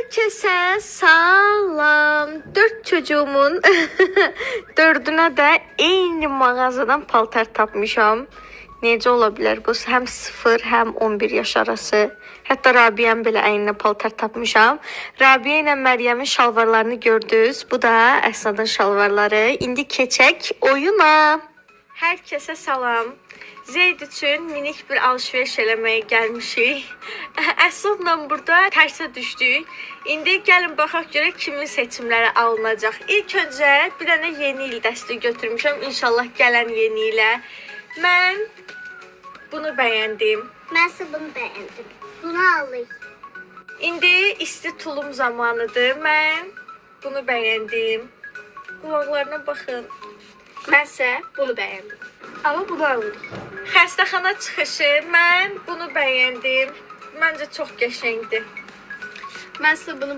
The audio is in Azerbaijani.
Herkese salam. 4 çocuğumun dördüne de eyni mağazadan paltar tapmışam. Necə ola bilər bu? Həm 0, həm 11 yaş arası. Hətta Rabiyyənin belə əyninə paltar tapmışam. Rabiyyə ilə Məryəmin şalvarlarını gördünüz. Bu da Əsnadın şalvarları. İndi keçək oyuna. Hər kəsə salam. Zeyd üçün minik bir alışveriş eləməyə gəlmişik. Əsnadla burada tərsə düşdük. İndi gəlin baxaq görək kimin seçimləri alınacaq. İlk öncə bir dənə yeni il dəsti götürmüşəm. İnşallah gələn yeni ilə. Mən bunu bəyəndim. Mən isə bunu bəyəndim. Bunu alayım. İndi isti tulum zamanıdır. Mən bunu bəyəndim. Qulaqlarına baxın. Mən isə bunu bəyəndim. Amma bunu alayım. Xəstəxana çıxışı. Mən bunu bəyəndim. Məncə çox qəşəngdir. Mən isə bunu